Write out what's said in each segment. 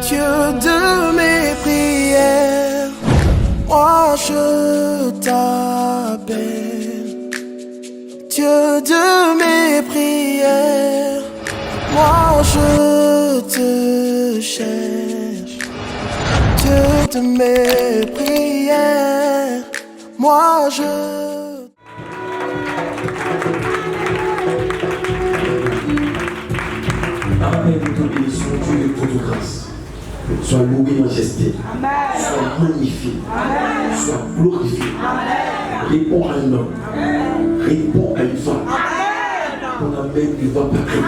Dieu de mes prières, moi je t'appelle. Dieu de mes prières, moi je te cherche. Dieu de mes prières, moi je... Père de toute bénédiction, Dieu de toute grâce, sois loué, majesté, sois magnifié, sois glorifié. Réponds à un homme, réponds à une femme. Ton amen ne va pas créer.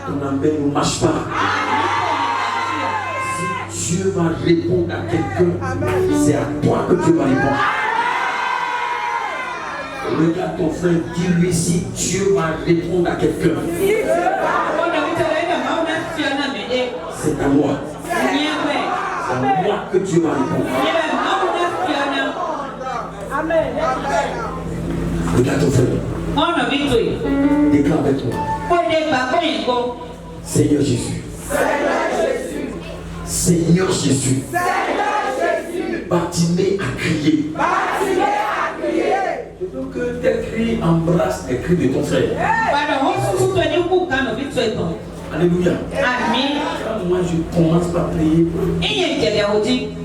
Ton amen ne marche pas. Si Dieu va répondre à quelqu'un, c'est à toi que Dieu va répondre. Regarde ton frère, dis-lui si Dieu va répondre à quelqu'un. C'est à moi. C'est à moi que Dieu va répondre. Regarde ton frère. Déclare avec moi. Seigneur Jésus. Seigneur Jésus. Bartimée a crié. Je veux que tes cris embrassent les cris de ton frère. Alléluia. Amen. Quand moi je commence par prier,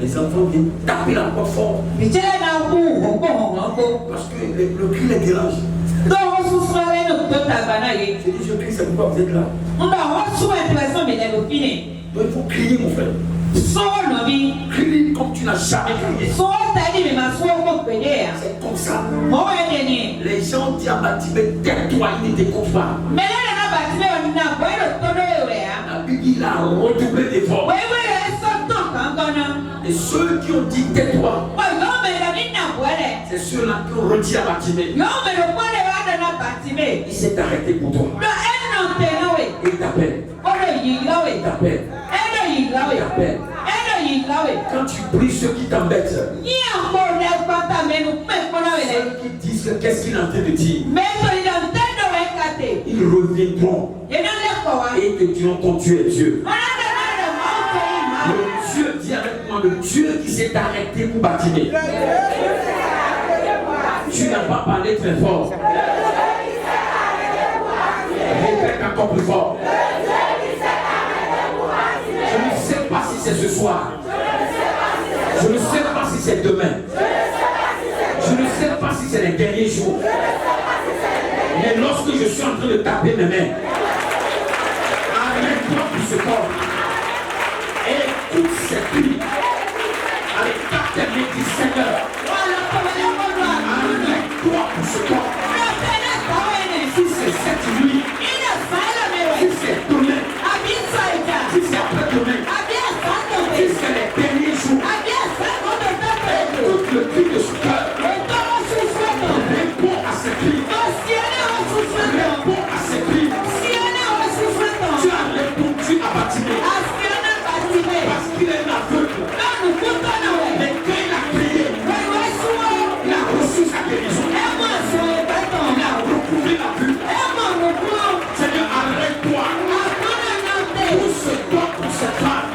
les enfants viennent taper la porte fort. Parce que le cri les dérange. Je dis je crie, c'est pourquoi vous êtes là. Donc il faut crier mon frère. Crie comme tu n'as jamais crié. C'est comme ça. Les gens disent à Bartimée, tais-toi, il ne t'écoute pas. La Bible dit, il a redoublé d'efforts. Et ceux qui ont dit tais-toi, c'est ceux-là qui ont retiré à Bartimée. Il s'est arrêté pour toi. Il t'appelle. Il t'appelle. Il t'appelle. Quand tu pries ceux qui t'embêtent, ceux qui disent qu'est-ce qu'il est en train de dire, ils reviendront et te diront ton Dieu est Dieu. Le Dieu dit avec moi, le Dieu qui s'est arrêté pour Bartimée. Tu n'as pas parlé très fort. Répète encore plus fort. Je ne sais pas si c'est ce soir. Je ne sais pas si c'est demain. Je ne sais pas si c'est les derniers jours. Mais lorsque je suis en train de taper mes mains, arrête-toi pour ce corps. Et écoute ces cris. Avec ta tête de Seigneur. Arrête-toi pour ce corps. Si c'est cette nuit, si c'est demain, si c'est après-demain, si c'est les derniers jours, écoute le cri de ce cœur. Réponds à ces cris. Réponds à ces cris. Tu as répondu à Bartimée. Parce qu'il est aveugle. Mais quand il a prié, il a reçu sa guérison. Il a recouvré la vue. Seigneur, arrête-toi. Pour ce corps, pour cette femme.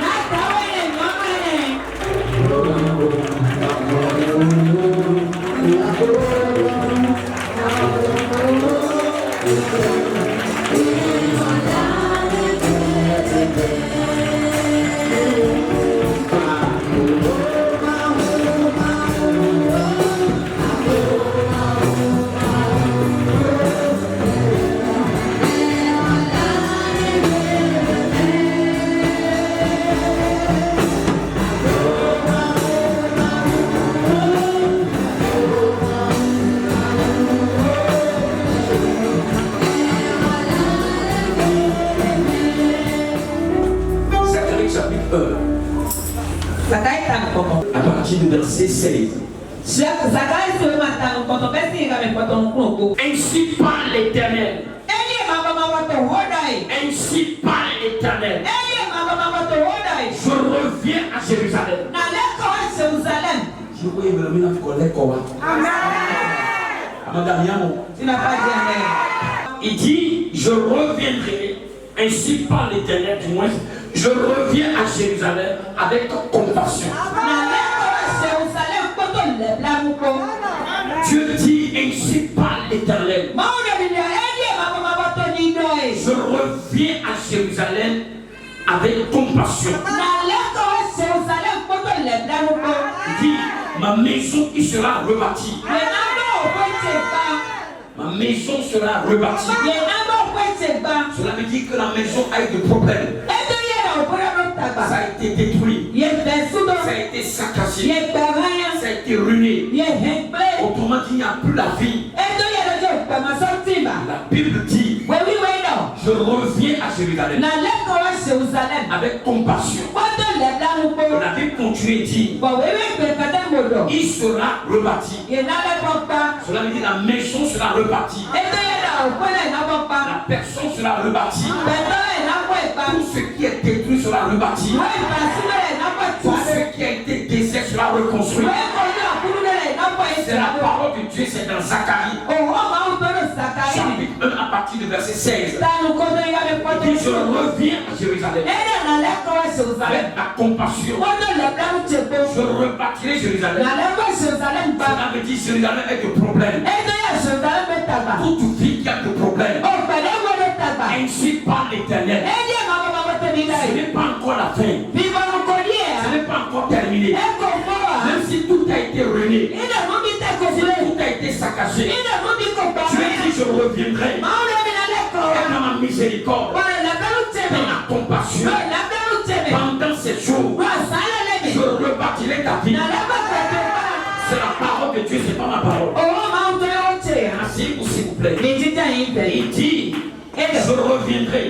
À partir du verset 16. Ainsi parle l'Éternel. Ainsi parle l'Éternel. Je reviens à Jérusalem. Je vois une collègue. Il dit, je reviendrai. Ainsi parle l'Éternel, du moins, Je reviens à Jérusalem avec compassion. Dieu dit ainsi par l'Éternel. Je reviens à Jérusalem avec compassion. Il dit ma maison qui sera rebâtie. Ma maison sera rebâtie. Cela veut dire que la maison a eu des problèmes. Ça a été détruit. Ça a été saccagé. Ça a été ruiné. Autrement dit, il n'y a plus la vie. La Bible dit je reviens à Jérusalem avec compassion. La Bible continue et dit il sera rebâti. Cela veut dire la maison sera rebâtie. La personne sera rebâtie. Tout ce qui est détruit sera rebâti. Tout ce qui a été désert sera reconstruit. C'est la parole de Dieu, c'est dans Zacharie. Chapitre 1 à partir du verset 16. Il dit je reviens à Jérusalem avec ma compassion. Je rebâtirai Jérusalem. Cela veut dire Jérusalem est de problème. Toute vie qui a de problème. Ainsi par l'Éternel. Ce n'est pas encore la fin. Ce n'est pas encore terminé. Même si tout a été ruiné, si tout a été saccagé, Dieu dit je reviendrai dans ma miséricorde, dans ma compassion. Pendant ces jours, je rebâtirai ta vie. C'est la parole de Dieu, c'est pas ma parole. Asseyez-vous s'il vous plaît. Il dit je reviendrai.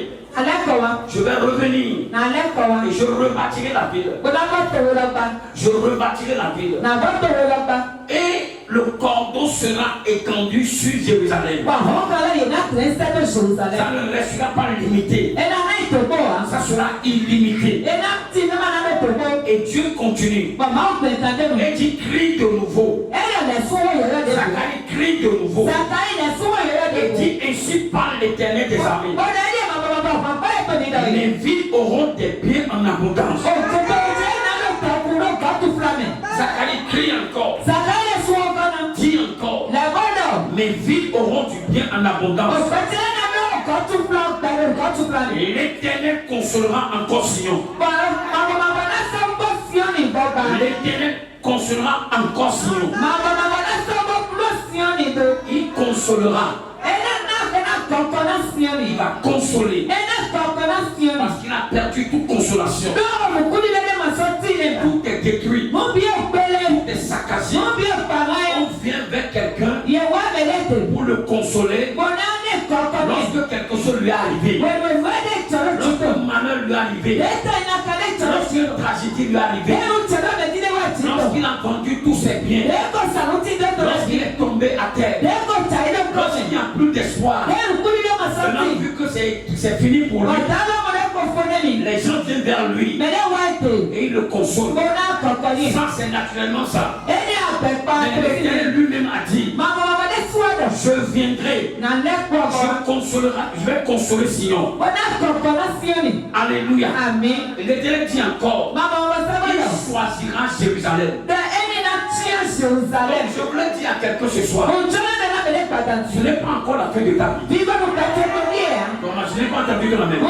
Je vais revenir et je rebâtirai la ville. Je rebâtirai la ville. Et le cordon sera étendu sur Jérusalem. Ça ne restera pas limité. Ça sera illimité. Et Dieu continue. Et dit crie de nouveau. Zacharie crie de nouveau. Et dit ainsi par l'Éternel des armées. Les villes auront des biens en abondance. Zacharie crie encore. Dit encore. Mes villes auront du bien en abondance. L'Éternel consolera encore Sion. L'Éternel consolera encore Sion. Il consolera. Il va consoler. Parce qu'il a perdu toute consolation. Tout est détruit. Tout est saccagé. On vient vers quelqu'un pour le consoler. Lorsque quelque chose lui est arrivé. Lorsque un malheur lui est arrivé. Lorsqu'une tragédie lui est arrivée. Lorsqu'il a vendu tous ses biens. Lorsqu'il est tombé à terre. Lorsqu'il n'y a plus d'espoir. Maintenant, vu que c'est fini pour lui, les gens viennent vers lui et il le console. Ça, c'est naturellement ça. Mais l'Éternel lui-même a dit je viendrai, je vais consoler Sion. Alléluia. Et l'Éternel dit encore il choisira Jérusalem. Donc, je voulais dire à quelqu'un ce soir, ce n'est pas encore la fin de ta vie. Donc, je n'ai pas entendu de la même.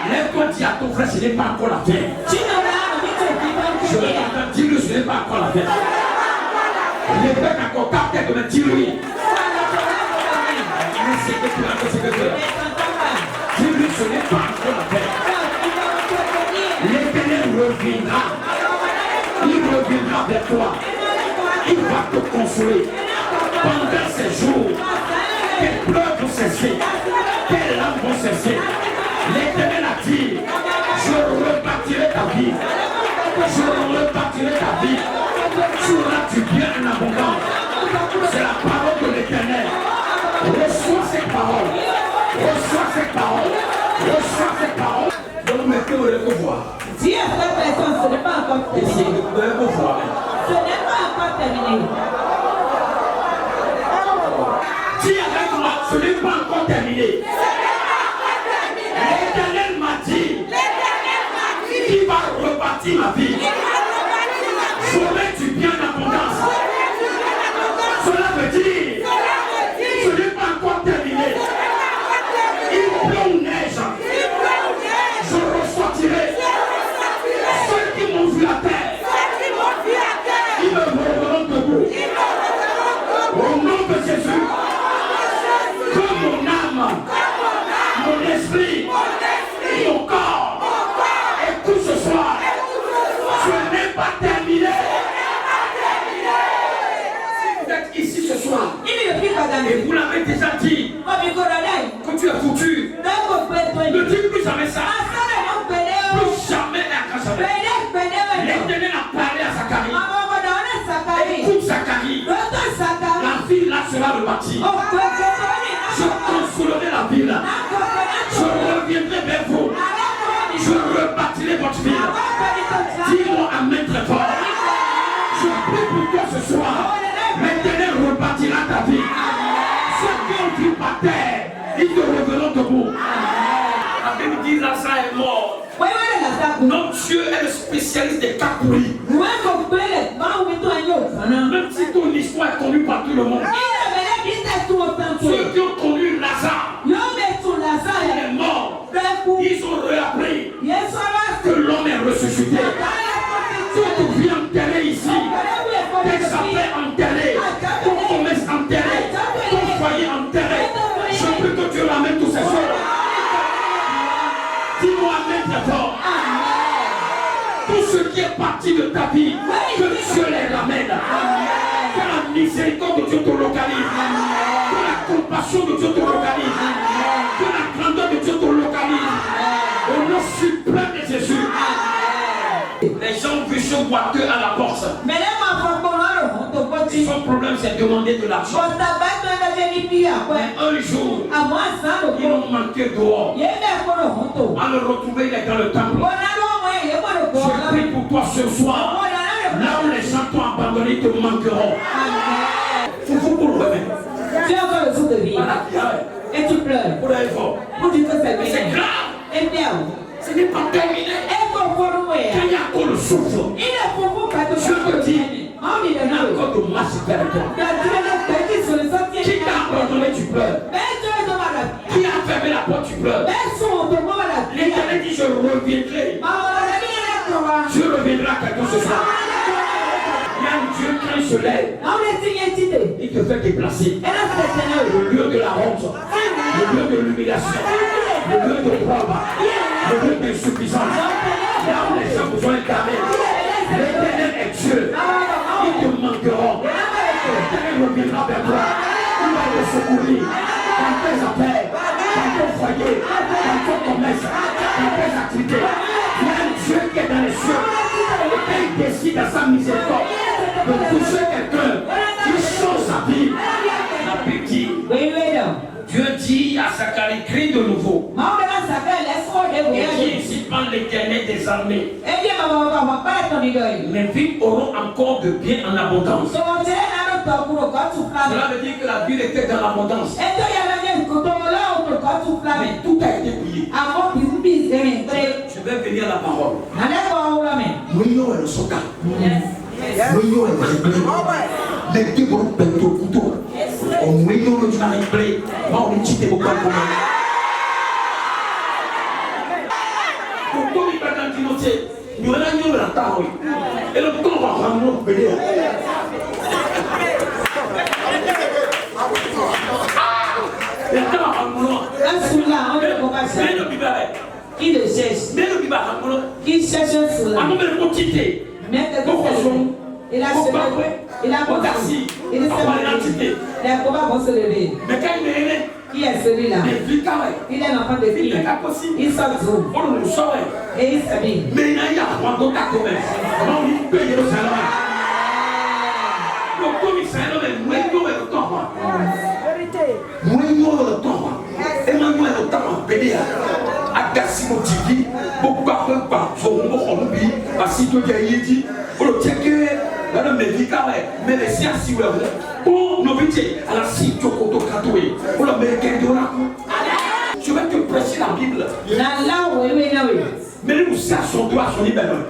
Lève-toi, dis à ton frère, ce n'est pas encore la fin. Je vais t'entendre, dis-le, ce n'est pas encore la fin. Répète encore, ta tête, mais dis-lui. Dis-lui, ce n'est pas encore la fin. L'Éternel reviendra. Il reviendra vers toi. Il va te consoler. Pendant ces jours, tes pleurs vont cesser. Tes larmes vont cesser. L'Éternel a dit, je rebâtirai ta vie. Je rebâtirai ta vie. Tu auras du bien en abondance. C'est la parole de l'Éternel. Reçois cette parole. Reçois cette parole. Reçois cette parole. Donc maintenant, vous allez voir. Si à cette personne, ce n'est pas encore terminé. Vous allez voir. Ce n'est pas encore terminé. Dis avec moi, ce n'est pas encore terminé. L'Éternel m'a dit. bâti ma vie. J'aurai du bien en abondance. Cela veut dire, ce n'est pas encore terminé. Il pleut ou neige, je ressortirai. Ceux qui m'ont vu à terre, ils me reverront debout. Au nom de Jésus, que mon âme, mon esprit, mon corps, écoute ce soir, ce n'est pas terminé. Si vous êtes ici ce soir, et vous l'avez déjà dit, que tu es foutu, ne dis plus jamais ça. Plus jamais et à jamais. L'Éternel a parlé à Zacharie. Écoute Zacharie. La ville là sera rebâtie. Je consolerai la ville. Je reviendrai vers vous. Je rebâtirai votre ville. Dis-moi amen très fort. Je prie pour toi ce soir. L'Éternel rebâtira ta vie. Ceux qui ont vu par terre, ils te reverront debout. La Bible dit Lazare est mort. Notre Dieu est le spécialiste des cas pourris. Même si ton histoire est connue par tout le monde. Ceux qui ont connu Lazare, il est mort. Ils ont réappris que l'homme est ressuscité. Toi tu viens enterrer ici. Tes affaires enterrées. Ton commerce enterré. Ton foyer enterré. Je prie que Dieu ramène tous ces choses. Dis-moi amen très fort. Tout ce qui est parti de ta vie, que Dieu les ramène. Que la miséricorde de Dieu te localise. Que la compassion de Dieu te localise. Que la grandeur de Dieu te localise. Au nom suprême de Jésus. Les gens vicieux boiteux à la porte. Son problème c'est de demander de l'argent. Mais un jour, ils ont manqué dehors. À le retrouver, il est dans le temple. Je prie pour toi ce soir. Là où les gens t'ont abandonné, ils te manqueront. Faut pour le remettre. Et tu pleures. Pour aller fort. C'est grave. Ce n'est pas terminé. Quand il y a encore le souffle, je te dis, il y a encore de masse vers toi. Qui t'a abandonné, tu pleures. Qui a fermé la porte, tu pleures. L'Éternel dit, je reviendrai. Je reviendrai à quelqu'un ce soir. Il y a un Dieu quand il se lève, il te fait déplacer. Le lieu de la honte, le lieu de l'humiliation, le lieu de preuve, le lieu d'insuffisance. Là où les gens vous ont incarné, l'Éternel est Dieu. Ils te manqueront. L'Éternel reviendra vers toi. Il va te secourir dans tes affaires, dans ton foyer, dans ton commerce, dans tes activités. Il y a un Dieu qui est dans les cieux. Et quand il décide à sa miséricorde de toucher quelqu'un, il change sa vie. La Bible dit, Dieu dit à Zacharie, crie de nouveau. Et dit ici par l'Éternel des armées. Mes villes auront encore de bien en abondance. Cela veut dire que la ville était dans l'abondance. Mais tout a été pillé. Je vais venir à la parole. Mouillon est le soca. Mouillon est le réglé. Les deux vont perdre au couteau. On mouillon est un réglé. On est cheaté beaucoup comme pourquoi il va dans l'innocé? Nous allons la table. Et le temps va rendre notre pays. Qui le cherche? Qui cherche un soulard? Il a célébré, il a commencé, il est célébré. Les combats vont se lever. Mais quand il est qui est celui-là? Il est l'enfant de fille. Il sort d'où? Et il s'habille. Mais il y a un commerce. Il paye le salaire. Le commissaire est moins le temps. Moins le temps. Et maintenant le temps à payer. À Gassimo TV, beaucoup par son hobby, parce que tu as dit, pour le checker, dans le médical, mais les sciences, pour nos métiers, à la cite, au coteau catoué, pour l'américain de la je vais te prêcher la Bible. Mais nous, ça, son doigt, son libéral.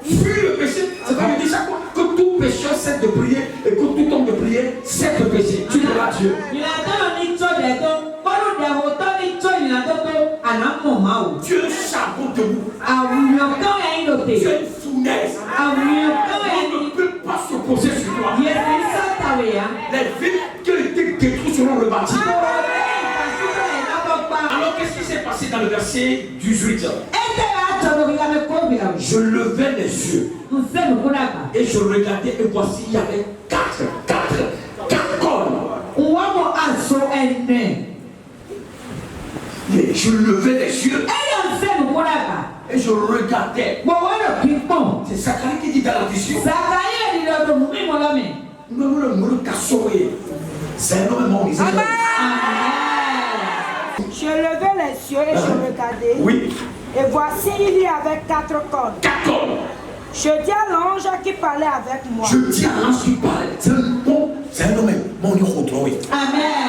Fuis le péché. C'est comme il dit chaque fois que tout pécheur cesse de prier et que tout homme de prier cesse de pécher. Tu verras Dieu. Dieu charbonne debout. Tu es une fournaise. On ne peut pas s'opposer sur toi. Les villes qui ont été détruites selon le bâtiment. Alors qu'est-ce qui s'est passé dans le verset 18? Je levais les yeux et je regardais et voici il y avait quatre cornes. Et je levais les yeux et je regardais. C'est Zacharie qui dit dans la vision. C'est énormément Israël. Je levais les yeux et je regardais. Oui. Et voici, il y avait 4 cornes. 4 cornes. Je dis à l'ange qui parlait avec moi. Je dis à l'ange qui parlait. C'est un homme. Mon Dieu, amen.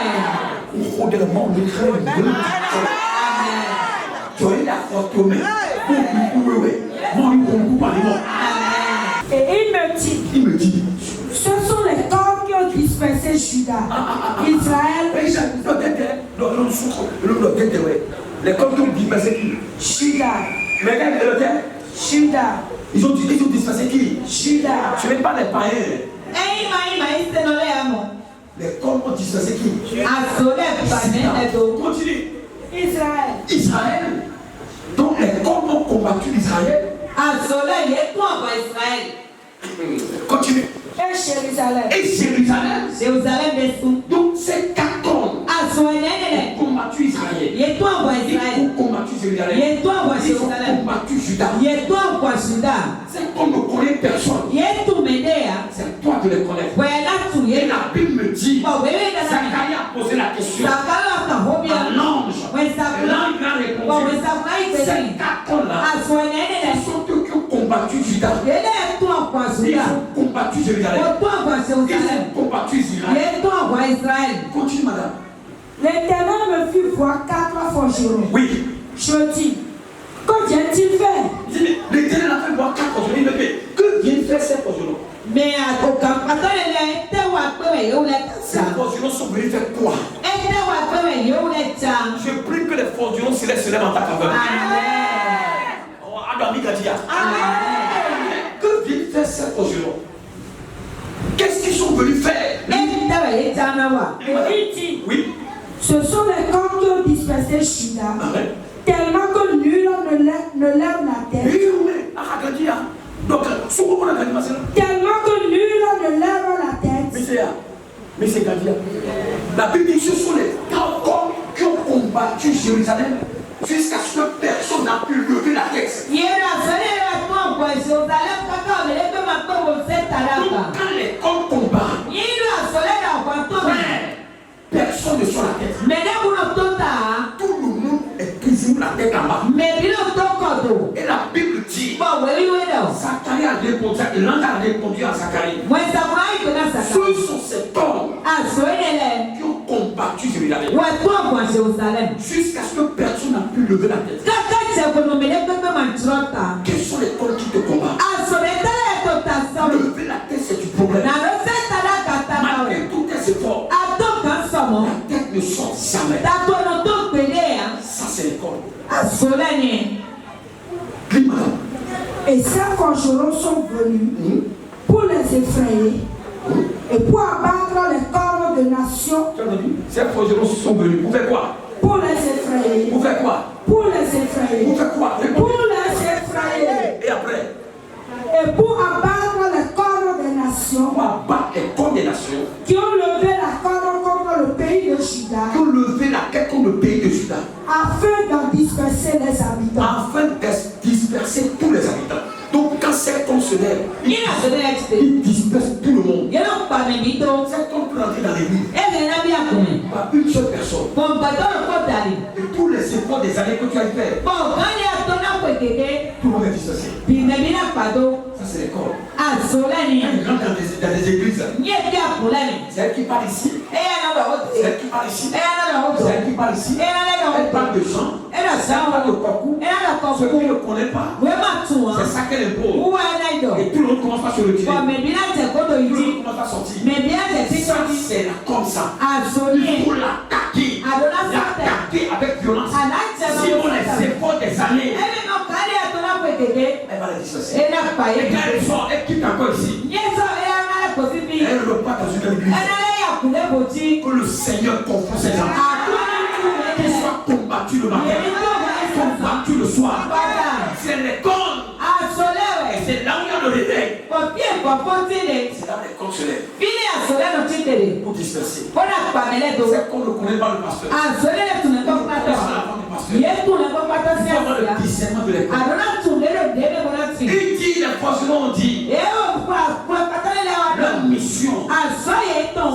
Et il me dit, ce sont les cornes qui ont dispersé Juda, Israël. Les cornes qui ont dispersé qui? Juda. Mais regarde le terre. Juda. Ils ont dispersé qui? Juda. Tu n'es pas les païens. Les cornes ont dispersé qui? Continue. Israël. Israël. Donc les cornes ont combattu Israël. Continue. Et Jérusalem. Et Jérusalem. Donc ces 4 cornes ont combattu Israël. Ils ont combattu Jérusalem. Ils ont combattu Juda. Ces cornes ne connaissent personne. C'est toi de les connaître. Et la Bible me dit, Zacharie a posé la question à l'ange. Et l'ange lui a répondu, ces 4 cornes-là, ce sont eux qui ont combattu Juda. Ils ont combattu Jérusalem. Ils ont combattu Israël. Continue, madame. L'Éternel me fit voir 4 forgerons. Oui. Je dis, que vient-il faire? L'Éternel a fait voir 4 forgerons. Il me dit, que viennent faire ces forgerons? Ces forgerons sont venus faire quoi? Je prie que les forgerons se lèvent en ta faveur. Que viennent faire ces forgerons? Qu'est-ce qu'ils sont venus faire? Et il dit, oui. Ce sont les cornes qui ont dispersé Juda, tellement que nul ne lève la tête. Tellement que nul ne lève la tête. Mais c'est Gadia. La Bible dit que ce sont les 4 cornes qui ont combattu Jérusalem jusqu'à ce que personne n'a pu lever la tête. Donc quand les cornes combattent, personne ne sort la tête. Tout le monde est toujours la tête en bas. Et la Bible dit, Zacharie a répondu, l'ange a répondu à Zacharie. Ce sont ces cornes qui ont combattu Jérusalem jusqu'à ce que personne n'a pu lever la tête. Quels sont les cornes qui te combattent? Lever la tête, c'est du problème. Malgré tous tes efforts, la tête ne sort jamais. Ça, c'est les cornes. Et Et ces forgerons sont venus pour les effrayer et pour abattre les corps de nations. Tu as entendu? Ces forgerons sont venus pour faire quoi? Pour les effrayer. Pour faire quoi? Pour les effrayer. Pour faire quoi? Pour les effrayer. Et après? Et pour abattre les corps des nations. Pour abattre les corps des nations. Qui ont levé la corde contre le pays de Juda. Qui ont levé la tête contre le pays de Juda. Afin d'en disperser les habitants. Afin de disperser tous les habitants. Donc quand cet homme se lève, il disperse tout le monde. Cet homme peut entrer dans l'église par une seule personne. Et tous les efforts des années que tu as fait, tout le monde est dispersé. Ça c'est l'école. Quand il rentre dans des églises, c'est elle qui parle ici. C'est elle qui parle ici. C'est elle qui parle ici. Elle parle de gens. Elle parle de Kokou. Ceux qui ne connaissent pas, c'est ça qu'elle impose. Et tout le monde commence à se retirer. Tout le monde commence à sortir. Ça c'est comme ça. Il faut l'attaquer. L'attaquer avec violence. Sinon les efforts des années, elle va les disperser. Et quand elle sort, elle quitte encore ici. Elle repart dans une église. Que le Seigneur confond ses gens. Qu'ils soient combattus le matin, combattus le soir. C'est l'école. Et c'est là où il y a le réveil. C'est là où l'école se lève. Pour disperser. C'est qu'on ne connaît pas le pasteur. Il faut avoir le discernement de l'école. Il dit, les forgerons ont dit, leur mission,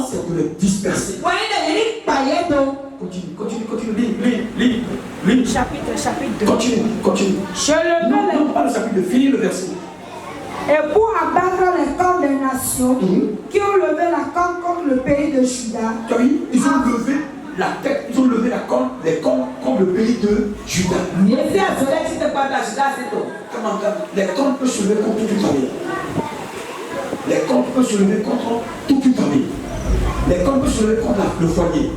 c'est de les disperser. Continue, lis. Chapitre 2. Continue. Non, pas le chapitre 2, finis le verset. Et pour abattre les corps des nations qui ont levé la corne contre le pays de Juda. Tu as vu? Ils ont levé la tête, ils ont levé la corne, les cornes contre le pays de Juda. Les cornes peuvent se lever contre toute une famille. Les cornes peuvent se lever contre toute une famille. Les cornes peuvent se lever contre le foyer,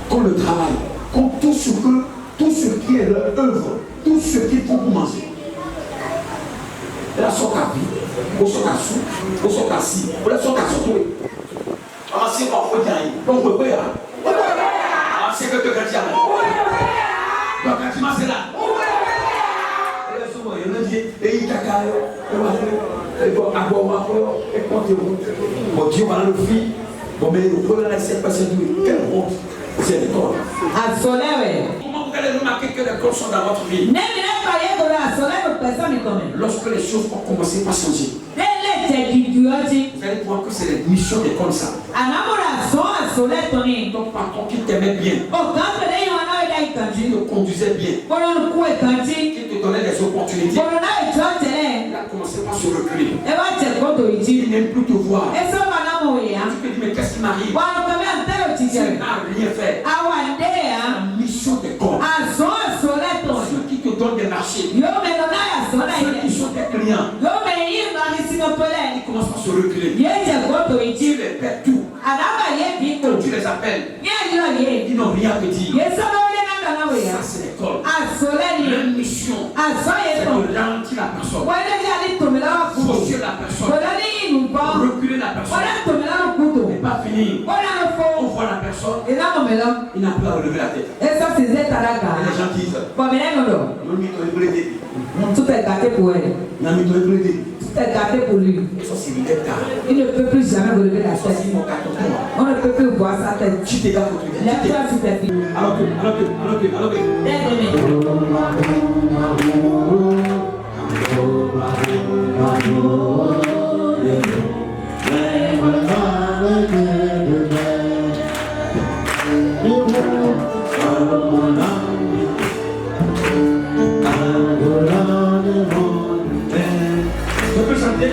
contre le travail, contre tout ce qui est leur œuvre, tout ce qu'ils font pour manger. La soca vie, au soca sous, au soca si, au la soca surtout. Ah, c'est pas pour dire, donc on peut pas. Ah, c'est que tu as dit. Donc, quand tu m'as c'est là. Et il t'a carré, et bon, à boire, et compter. Bon, Dieu m'a le fil. Bon, mais le problème là, c'est pas cette nuit. Quelle honte. C'est l'école. Comment vous allez remarquer que les corps sont dans votre vie? Lorsque les choses vont commencer à changer, vous allez voir que c'est les missions des comme ça. Ton patron qui t'aimait bien, qui te conduisait bien, qui te donnait des opportunités, il a commencé à se reculer. Il n'aime plus te voir. Tu te dis, mais qu'est-ce qui m'arrive? Tu n'as rien fait. La mission des corps. Ceux qui te donnent des marchés, ceux qui sont tes clients, ils commencent à se reculer. Tu les perds tout. Quand tu les appelles, ils n'ont rien à te dire. Ça, c'est l'école. Leur mission, c'est de ralentir la personne, fausser la personne, reculer la personne, et pas finir. On voit la personne, il n'a plus à relever la tête. Et les gens disent, tout est gâté pour elle. Tout est gâté pour lui. Il ne peut plus jamais relever la tête. On ne peut plus voir sa tête. Lève-toi sur tes pieds. Alors que. Je peux chanter?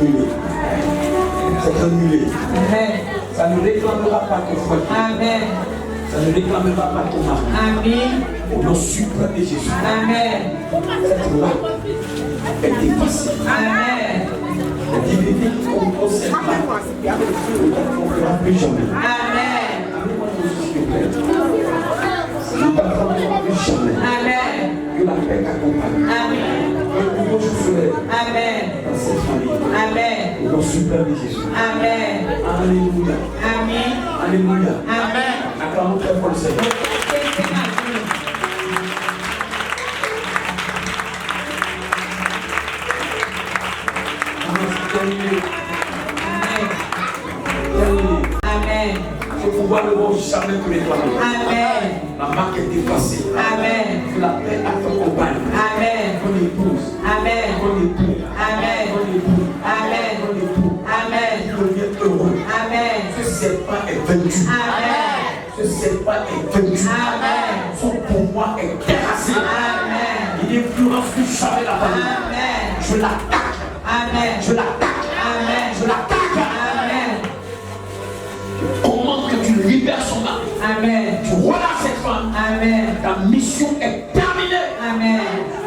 annulé. C'est annulé. Amen. Ça ne réclamera pas ton foyer. Amen. Ça ne réclamera pas ton mari. Amen. Au nom suprême de Jésus. Amen. Cette loi est dépassée. Amen. La divinité qui compose cette loi ne trompera plus jamais. Amen. S'il te plaît. Ne t'attendra plus jamais. Amen. Que la paix t'accompagne. Amen. Que le nouveau souffle Amen. dans cette famille. Amen. Au nom suprême de Jésus. Amen. Alléluia. Amen. Alléluia. Amen. Acclamons très fort le Seigneur. Amen. Ce pouvoir ne va jamais te réclamer. Amen. La marque est effacée. Amen. Que la paix a fait compagne. Amen. Ton épouse. Amen. Ton époux. Amen. Ton époux. Amen. Ton époux. Amen. Il devient heureux. Amen. Ce serpent est vaincu. Amen. Ce serpent est vaincu. Amen. Son pouvoir est terrassé. Amen. Il n'influence plus jamais la famille. Amen. Je l'attaque. Amen. Je l'attaque. Amen. Je l'attaque. Amen. Comment que tu libères son âme? Amen. Tu relâches cette femme. Amen. Ta mission est terminée. Amen.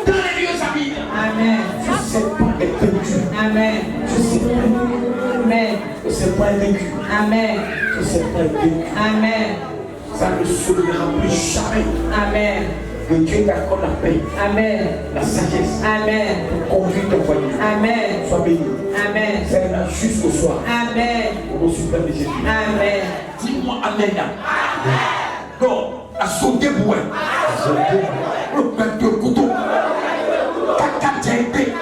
Dans les lieux amis. Amen. Ce serpent est vaincu. Amen. Ce serpent est vaincu. Amen. Ce serpent est vaincu. Amen. Ce serpent est vaincu. Amen. Ça ne se lèvera plus jamais. Amen. Que Dieu t'accorde la paix, Amen. la sagesse, Amen. pour conduire ton foyer. Amen. Sois béni. Amen. C'est là jusqu'au soir. Amen. Au nom suprême de Jésus. Amen. Dis-moi Amen. Non, à sauter pour elle. Le peuple de couteau. Caca tchété.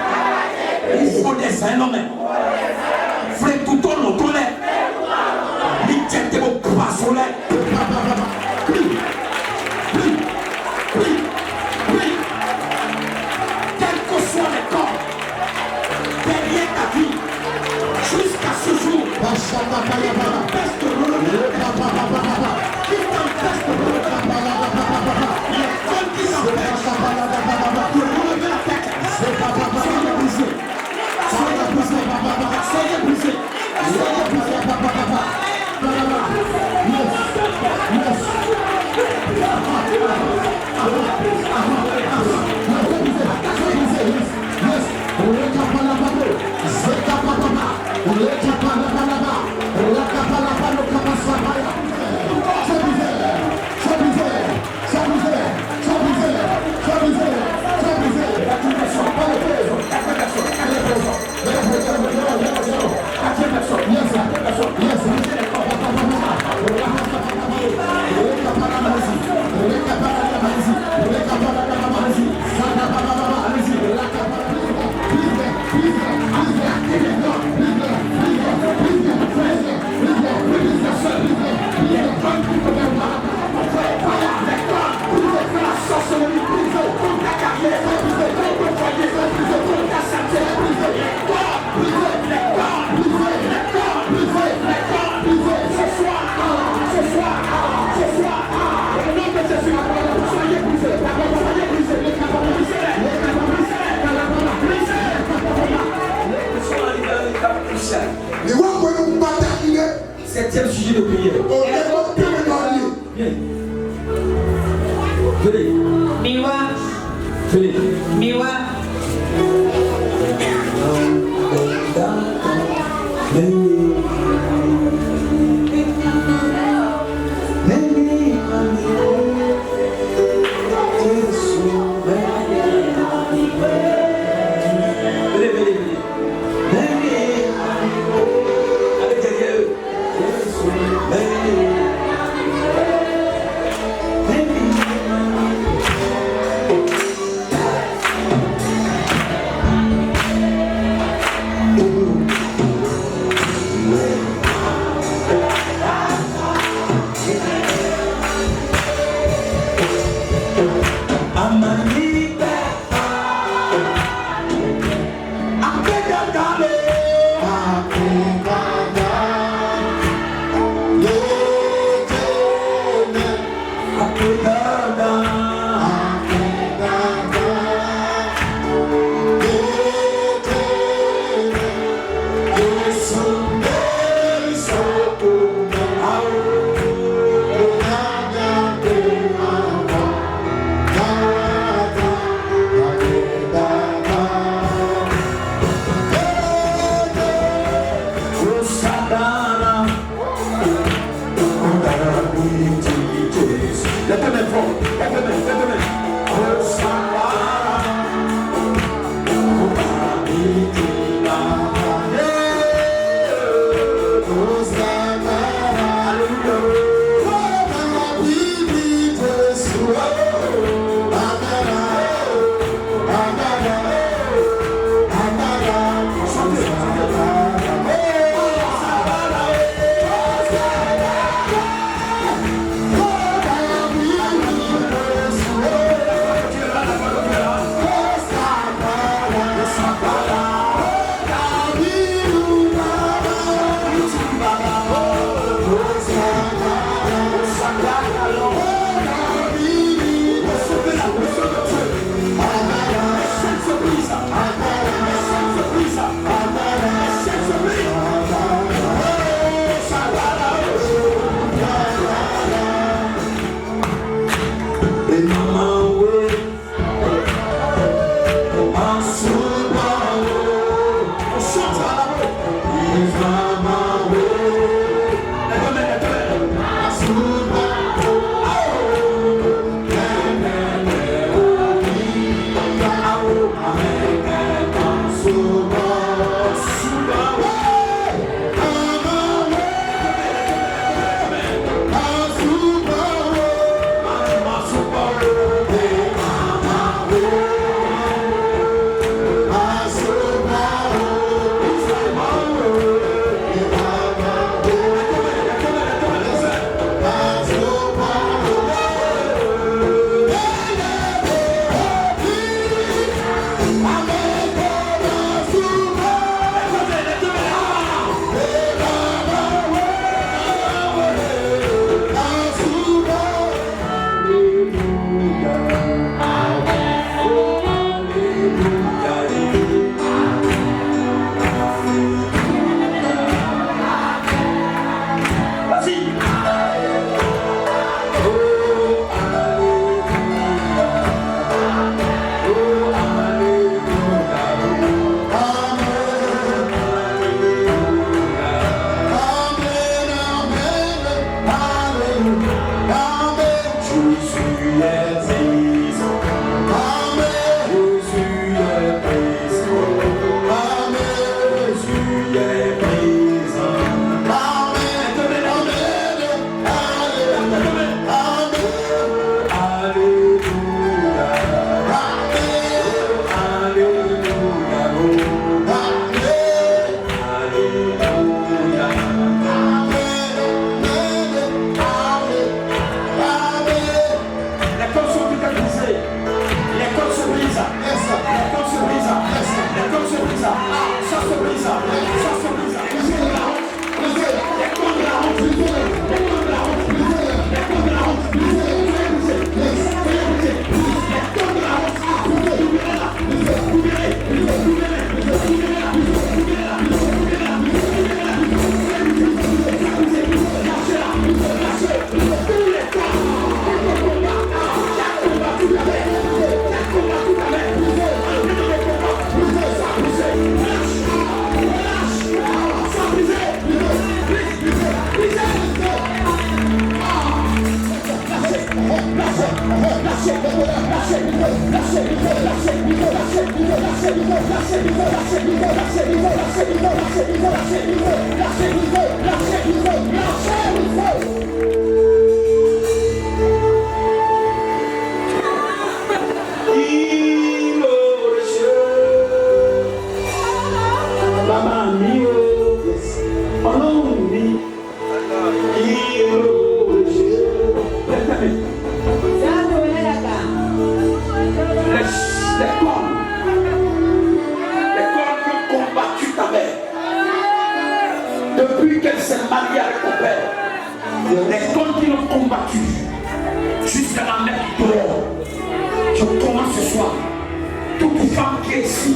Il faut des hommes. Frère tout le monde. Il tient mon poisson. Quel que soit le corps, derrière ta vie, jusqu'à ce jour, qui t'empêche de relever la tête, qui t'empêche de relever la tête, les femmes qui t'empêchent de relever la tête, soyez brisés, soyez brisés, soyez brisés, soyez brisés. Septième sujet de prière. Viens. Venez. Miwa. Venez. Miwa. Depuis qu'elle s'est mariée avec ton père, les corps qui l'ont combattu jusqu'à la mère qui dort. Je commence ce soir. Toute femme qui est ici,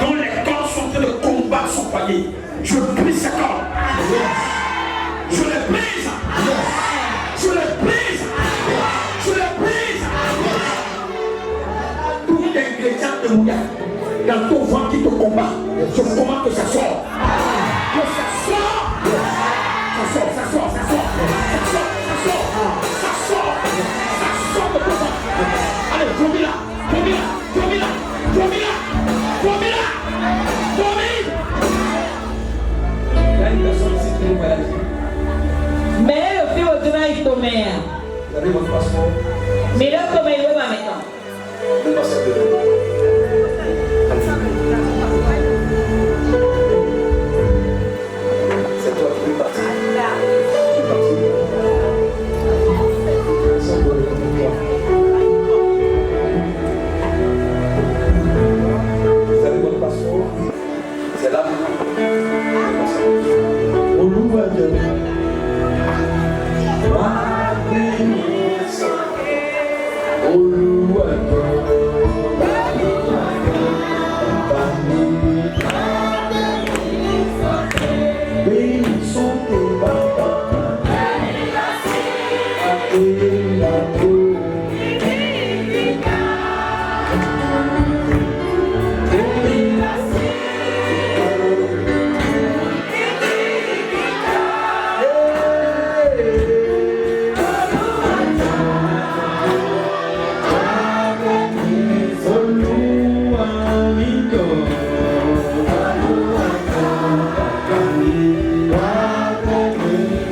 dont les corps sont en train de combattre son foyer, je brise ce corps. Je les brise. Je les brise. Je les brise. Tout ingrédient de mouillage dans ton ventre qui te combat, je commande que ça sort. Que ça sort. Ça sort, ça sort, ça sort. Ça sort, ça sort. Ça sort. Ça sort de ton ventre. Allez, vomis-la. Vomis-la. Vomis-la. Vomis-la. Vomis-la. Vomis. Il y a une personne ici qui nous voyage. Mais le fait au-delà, il tombe. Vous avez votre passeport? Mais là, comme il va maintenant. Le passeport. C'est toi qui veux partir. Vous avez votre passeport? C'est là. On l'ouvre à Dieu.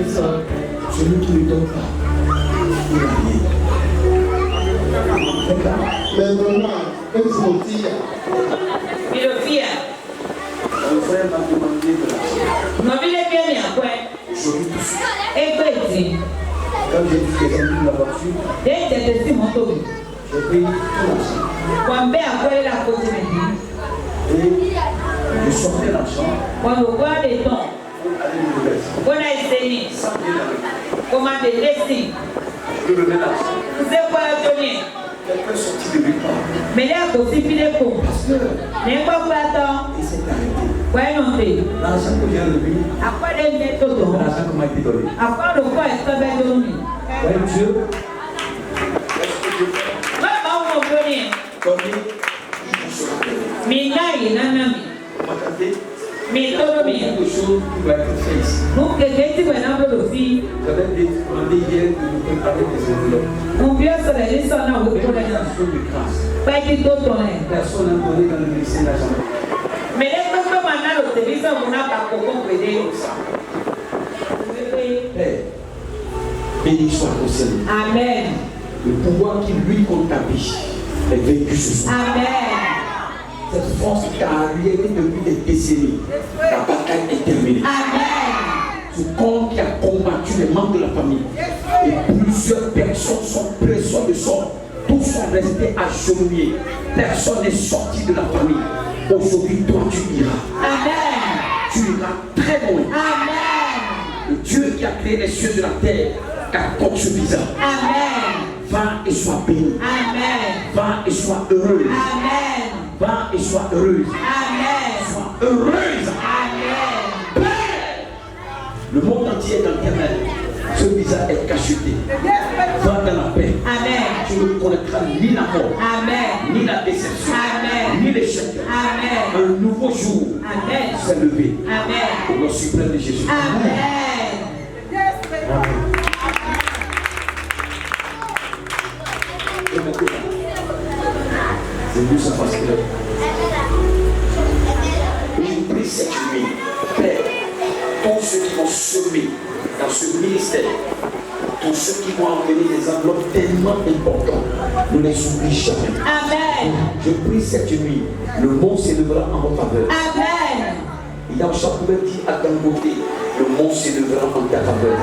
Celui qui ne donne pas, il n'a rien. Mais vraiment, comme c'est mon tir. Philophia. Mon frère m'a demandé de l'argent. Non, il est bien mis à quoi? Aujourd'hui, tout de suite. Et quoi est-il? Quand j'ai vu que j'ai mis la voiture, Dès que tu es mon tour. j'ai payé tout l'argent. Quand on a quoi la cause maintenant? Et je sortais l'argent Quand on voit les dons, pour aller me lever. on a essayé. Sans bien avec. Comment te laisser? Je remets l'argent. C'est quoi la donnée? Quelqu'un sorti de nulle part. Mais là, il faut aussi filer pour. Pasteur, N'est pas quoi attendre? il s'est arrêté. Ouais, non, c'est. L'argent que j'ai levé, À quoi les mettre au dos? l'argent qu'on m'a été donné. À quoi le quoi est très bien donné? Ouais, Dieu. Est-ce que Dieu fait? Maman, on connaît. Donner, il vous sera donné. Mais là, il y a un ami. Vous m'entendez? Mais tout le Il y a monde. quelque chose qui va être fait ici. Nous, quelqu'un qui va dans le fil. J'avais demandé hier de vous préparer des enveloppes. On vient se les laisser en haut pour les gens. Personne de grâce. Pas du tout tourner. Personne n'a donné dans le ministère de l'argent. Mais les gens qui maintenant le téléviseur, on n'a pas beaucoup aider. Père, béni soit ton Seigneur. Amen. Le pouvoir qui lui compte ta vie est vaincu ce soir. Amen. Cette force qui t'a arriéré depuis des décennies, la bataille est terminée. Amen. Ce corps qui a combattu les membres de la famille, et plusieurs personnes sont prises de sort. Tous sont restés agenouillés. Personne n'est sorti de la famille. Aujourd'hui, toi, tu iras. Amen. Tu iras très loin. Amen. Le Dieu qui a créé les cieux de la terre, qu'accorde ce visa. Amen. Va et sois béni. Amen. Va et sois heureuse. Amen. Va et sois heureuse. Amen. Sois heureuse. Amen. Père, le monde entier est dans tes mains. Ce visa est cacheté. Va dans la paix. Amen. Tu ne connaîtras ni la mort, Amen. ni la déception, Amen. ni l'échec. Amen. Un nouveau jour Amen. s'est levé. Amen. Au nom suprême de Jésus. Amen. C'est lui, ça passe clair. famille. Père, tous ceux qui vont semer dans ce ministère, tous ceux qui vont amener des enveloppes tellement importantes, ne les oublie jamais. Amen. Je prie cette nuit, le monde s'élèvera en votre faveur. Amen. Il y a chaque dit à ton côté, le monde s'élèvera en ta faveur.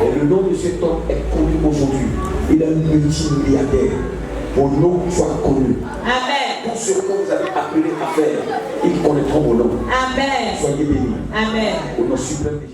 Et le nom de cet homme est connu aujourd'hui. Il est multimilliardaire. Mon nom soit connu. Amen. Tout ce que vous avez appelé à faire, ils connaîtront mon nom. Amen. Soyez bénis. Amen. Au nom suprême de Jésus.